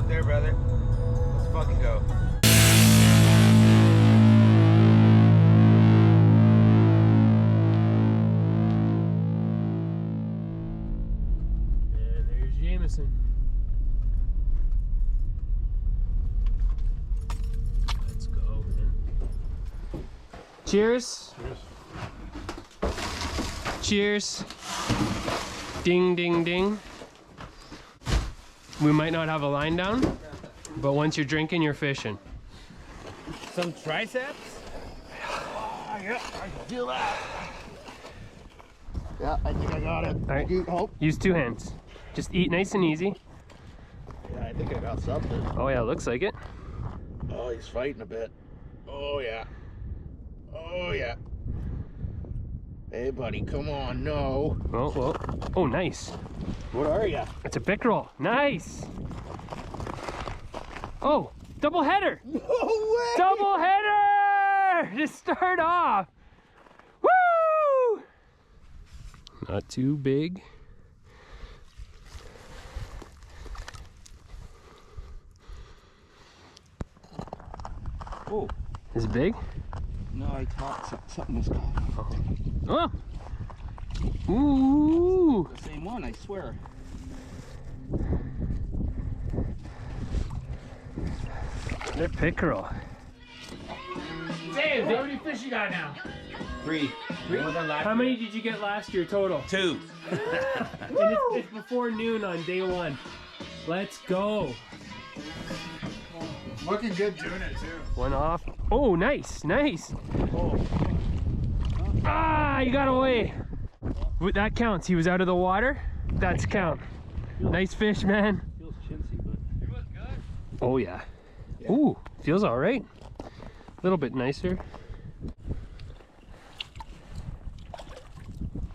there, brother. Let's fucking go. And there's Jameson. Let's go, man. Cheers. Cheers. Ding, ding, ding. We might not have a line down, but once you're drinking, you're fishing. Some triceps? Oh, yeah, I can feel that. Yeah, I think I got it. All right. Use two hands. Just eat nice and easy. Yeah, I think I got something. Oh yeah, looks like it. Oh, he's fighting a bit. Oh, yeah. Oh, yeah. Hey, buddy, come on, no. Oh, well. Oh, nice. What are ya? It's a pickerel. Nice. Oh, double header. No way! Double header to start off. Woo! Not too big. Oh. Is it big? No, I thought something was caught. Oh. Ooh. The same one, I swear. They're pickerel. Dave, how many fish you got now? Three. More than last How many did you get last year total? 2. And it's before noon on day 1. Let's go. Looking good doing it too. One off. Oh, nice, nice. Oh. Ah, you got away. That counts. He was out of the water. That's count. Nice fish, man. Feels chintzy, but it was good. Oh yeah. Ooh, feels all right. A little bit nicer.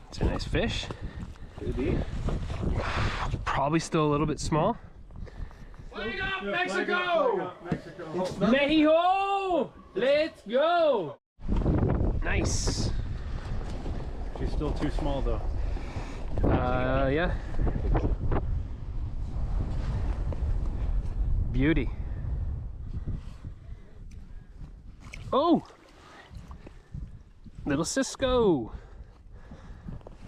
It's a nice fish. Could be. Probably still a little bit small. Flag up, Mexico! Mexico! Let's go! Nice. She's still too small though. Yeah. Beauty. Oh! Little Cisco.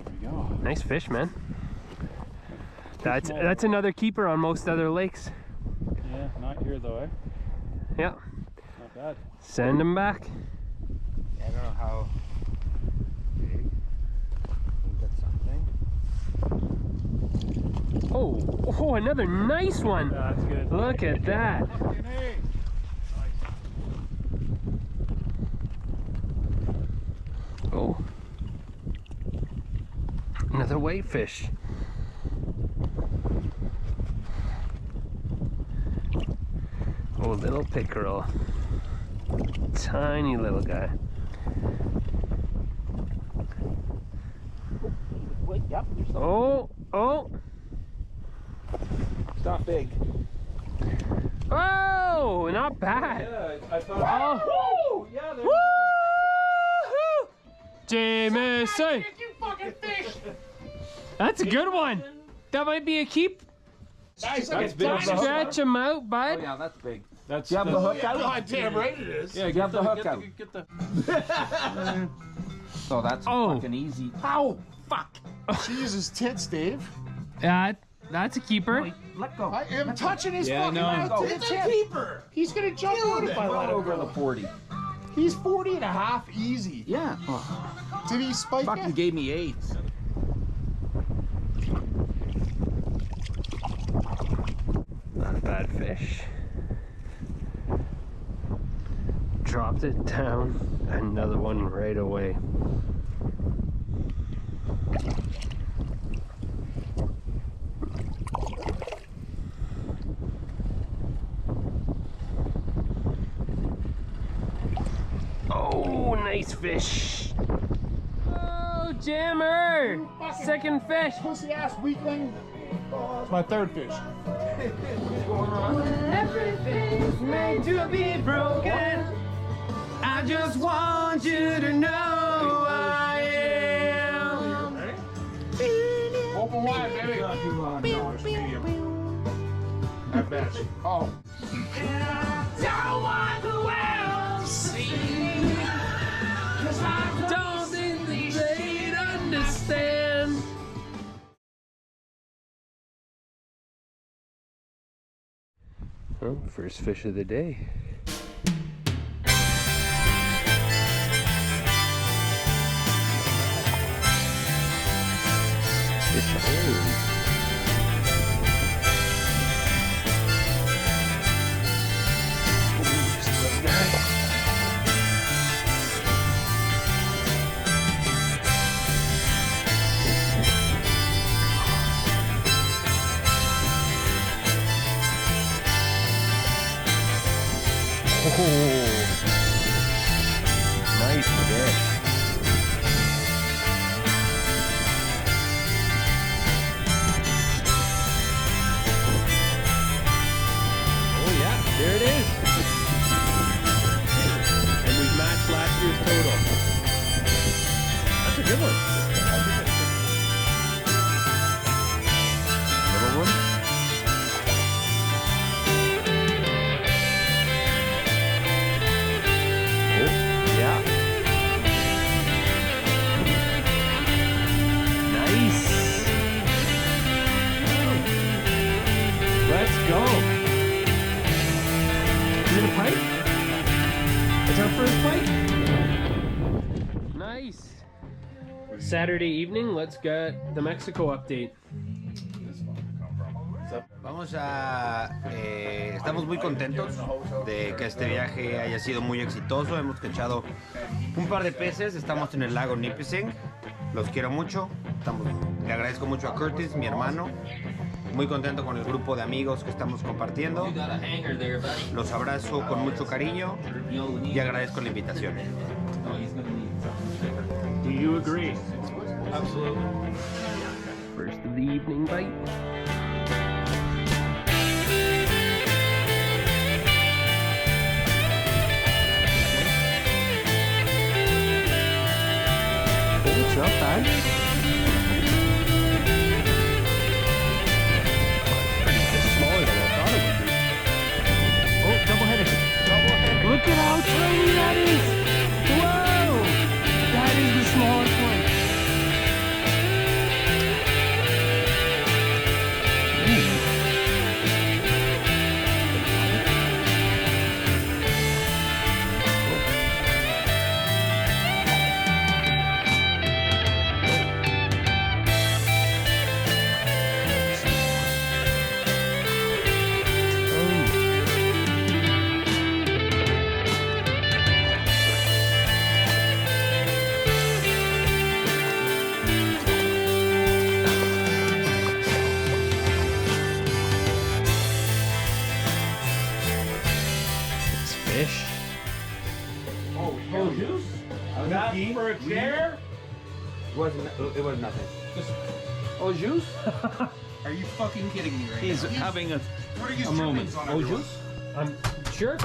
There we go. Nice fish, man. That's another keeper on most other lakes. Yeah, not here though, eh? Yeah. Not bad. Send him back. I don't know how big. We got something. Oh, another nice one. That's good. Look at that. Oh. Another whitefish. Oh, little pickerel. Tiny little guy. Wait, yep. There's something. Oh. It's not big. Oh, not bad. Yeah, I thought. Oh. Yeah, there. Woo-hoo! Jameson! You fucking fish! That's a good one. That might be a keep. Nice, that's big. Scratch him out, bud. Oh yeah, that's big. That's You have the hook out? God damn right it is. Yeah, get the hook out. Get the. So that's fucking easy. Ow! Fuck! Jesus tits, Dave. That's a keeper. Let go. I am touching his fucking no. mouth. It's a keeper. He's gonna jump out if I let him over go. the 40. He's 40 and a half easy. Yeah. Did he spike Fucking it? gave me 8. Not a bad fish. Dropped it down. Another one right away. Oh, nice fish. Oh, jammer. Second fish. Pussy ass weakling. It's my third fish. Everything's made to be broken. I just want you to know I am. Open wide, baby. I bet. Oh. Don't think they'd understand. Well, first fish of the day. Fish on. Oh, nice fish. Oh yeah, there it is. And we've matched last year's total. That's a good one. Another one? Yeah. Nice. Let's go. Is it a pike? It's our first pike. Nice. Saturday evening, let's get the Mexico update. Estamos muy contentos de que este viaje haya sido muy exitoso. Hemos cachado un par de peces. Estamos en el lago Nipissing. Los quiero mucho. Le agradezco mucho a Curtis, mi hermano. Muy contento con el grupo de amigos que estamos compartiendo. Los abrazo con mucho cariño y agradezco la invitación. Do you agree? Absolutely. First of the evening bite. It's not bad. It's smaller than I thought it would be. Oh, double-headed. Double-headed. Look at how tiny that is. Whoa! That is the smallest one. Fish. Oh, juice? That for a chair? It was nothing. Oh, juice? Are you fucking kidding me right He's now? having a What are you moment. on Oh, everyone? juice? I'm sure.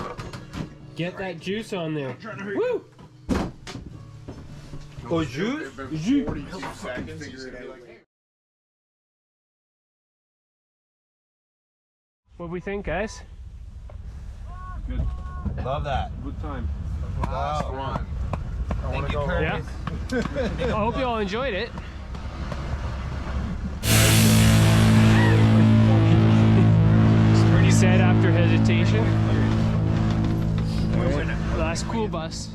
Get that juice on there. I'm trying to hurry. Woo! Au jus? 42 seconds. You said like, What do we think, guys? Good. Love that. Good time. last one. Thank you, Curtis. I hope you all enjoyed it. He said after hesitation. Last school bus.